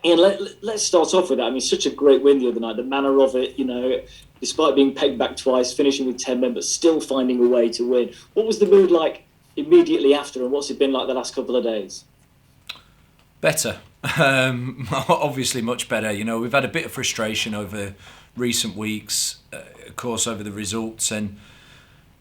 Ian, let's start off with that. I mean, such a great win the other night. The manner of it, despite being pegged back twice, finishing with 10 men, but still finding a way to win. What was the mood like immediately after, and what's it been like the last couple of days? Better. Obviously, much better. We've had a bit of frustration over recent weeks, of course, over the results. And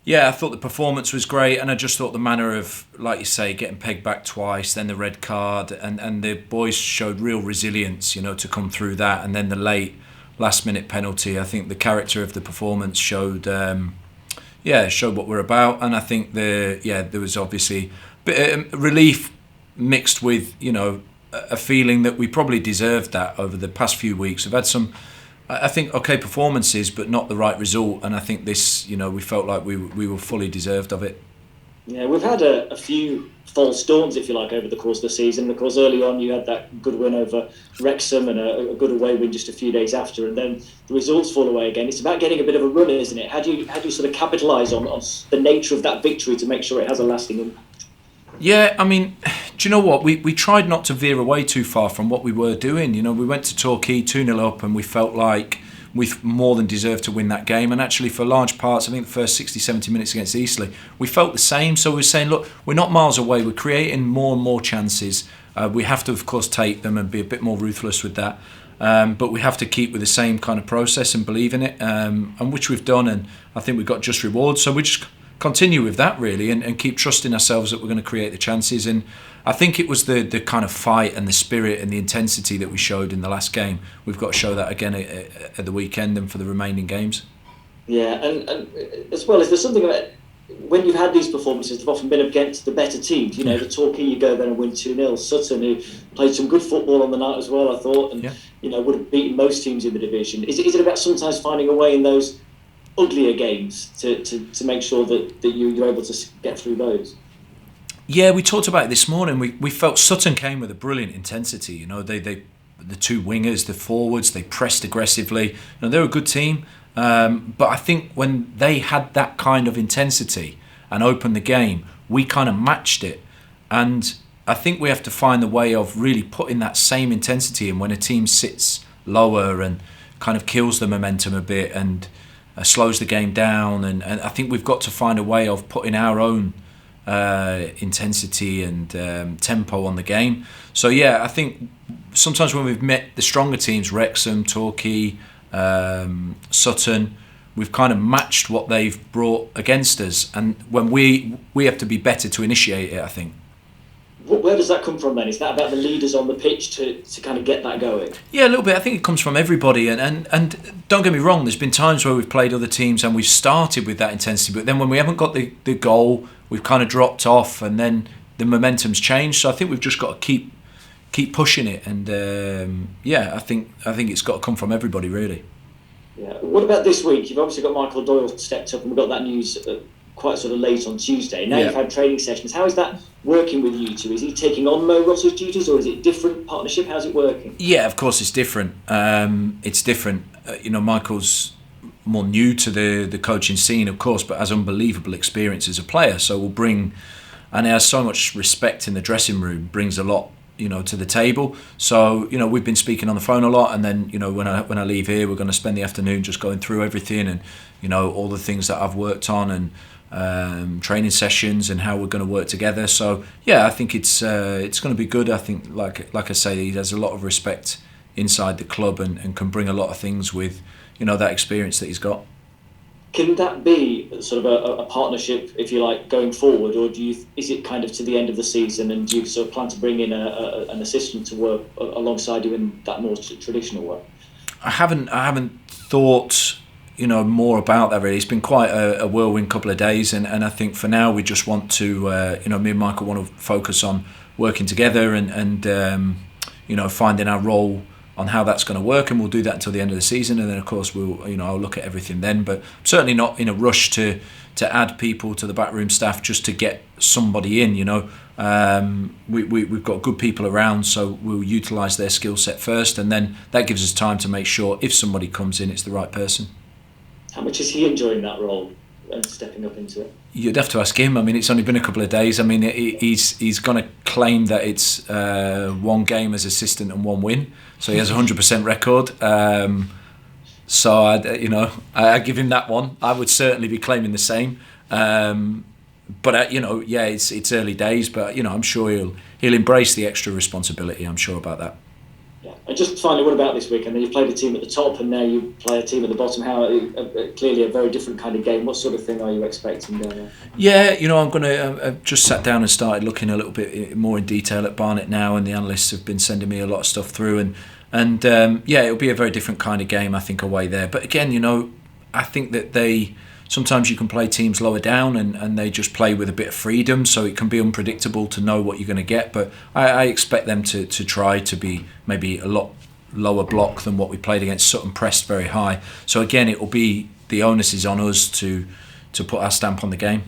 yeah, I thought the performance was great. And I just thought the manner of, like you say, getting pegged back twice, then the red card, and the boys showed real resilience, to come through that. And then the last minute penalty. I think the character of the performance showed, showed what we're about. And I think there was obviously a bit of relief mixed with a feeling that we probably deserved that over the past few weeks. We've had some, I think, okay performances, but not the right result. And I think this, we felt like we were fully deserved of it. Yeah, we've had a few false dawns, if you like, over the course of the season. Of course, early on you had that good win over Wrexham and a good away win just a few days after, and then the results fall away again. It's about getting a bit of a run, isn't it? How do you sort of capitalise on the nature of that victory to make sure it has a lasting impact? Yeah, I mean, do you know what? We tried not to veer away too far from what we were doing. We went to Torquay 2-0 up and we felt like we more than deserved to win that game. And actually, for large parts, I think the first 60, 70 minutes against Eastleigh, we felt the same. So we were saying, look, we're not miles away. We're creating more and more chances. We have to, of course, take them and be a bit more ruthless with that. But we have to keep with the same kind of process and believe in it, and which we've done. And I think we've got just rewards. So we just continue with that really and keep trusting ourselves that we're going to create the chances. And I think it was the kind of fight and the spirit and the intensity that we showed in the last game. We've got to show that again at the weekend and for the remaining games. Yeah, and as well, is there something about when you've had these performances, they've often been against the better teams. The Torquay, you go there and win 2-0. Sutton, who played some good football on the night as well, I thought, and Yeah. would have beaten most teams in the division. Is it about sometimes finding a way in those uglier games to make sure that you're able to get through those? Yeah, we talked about it this morning. We felt Sutton came with a brilliant intensity. They the two wingers, the forwards, they pressed aggressively. They're a good team. But I think when they had that kind of intensity and opened the game, we kind of matched it. And I think we have to find the way of really putting that same intensity in when a team sits lower and kind of kills the momentum a bit and slows the game down. And I think we've got to find a way of putting our own intensity and tempo on the game. So yeah, I think sometimes when we've met the stronger teams, Wrexham, Torquay, Sutton, we've kind of matched what they've brought against us, and when we have to be better to initiate it, I think. Where does that come from then? Is that about the leaders on the pitch to kind of get that going? Yeah, a little bit. I think it comes from everybody, and don't get me wrong, there's been times where we've played other teams and we've started with that intensity, but then when we haven't got the goal, we've kind of dropped off, and then the momentum's changed. So I think we've just got to keep pushing it, and I think it's got to come from everybody really. Yeah. What about this week? You've obviously got Michael Doyle stepped up, and we got that news quite sort of late on Tuesday. Now you've had training sessions. How is that working with you two? Is he taking on Mo Ross's duties, or is it different partnership? How's it working? Yeah, of course it's different. It's different. Michael's more new to the coaching scene, of course, but has unbelievable experience as a player. So will bring, and he has so much respect in the dressing room. Brings a lot, to the table. So we've been speaking on the phone a lot, and then when I leave here, we're going to spend the afternoon just going through everything and all the things that I've worked on and training sessions and how we're going to work together. So yeah, I think it's going to be good. I think like I say, he has a lot of respect inside the club and can bring a lot of things with that experience that he's got. Can that be sort of a partnership, if you like, going forward, or is it kind of to the end of the season, and do you sort of plan to bring in an assistant to work alongside you in that more traditional work? I haven't thought more about that really. It's been quite a whirlwind couple of days, and I think for now we just want to me and Michael want to focus on working together and finding our role on how that's going to work, and we'll do that until the end of the season, and then of course we'll I'll look at everything then, but certainly not in a rush to add people to the backroom staff just to get somebody in. We've got good people around, so we'll utilise their skill set first, and then that gives us time to make sure if somebody comes in, it's the right person. How much is he enjoying that role and stepping up into it? You'd have to ask him. I mean, it's only been a couple of days. I mean, he's going to claim that it's one game as assistant and one win, so he has a 100% record. So I give him that one. I would certainly be claiming the same. But it's early days. But I'm sure he'll embrace the extra responsibility. I'm sure about that. Yeah. And just finally, what about this weekend? You've played a team at the top, and now you play a team at the bottom. Clearly a very different kind of game. What sort of thing are you expecting down there? Yeah, I'm going to. I've just sat down and started looking a little bit more in detail at Barnet now, and the analysts have been sending me a lot of stuff through, and it'll be a very different kind of game, I think, away there. But again, I think that sometimes you can play teams lower down and they just play with a bit of freedom, so it can be unpredictable to know what you're going to get. But I expect them to try to be maybe a lot lower block than what we played against Sutton, pressed very high. So again, it will be, the onus is on us to put our stamp on the game.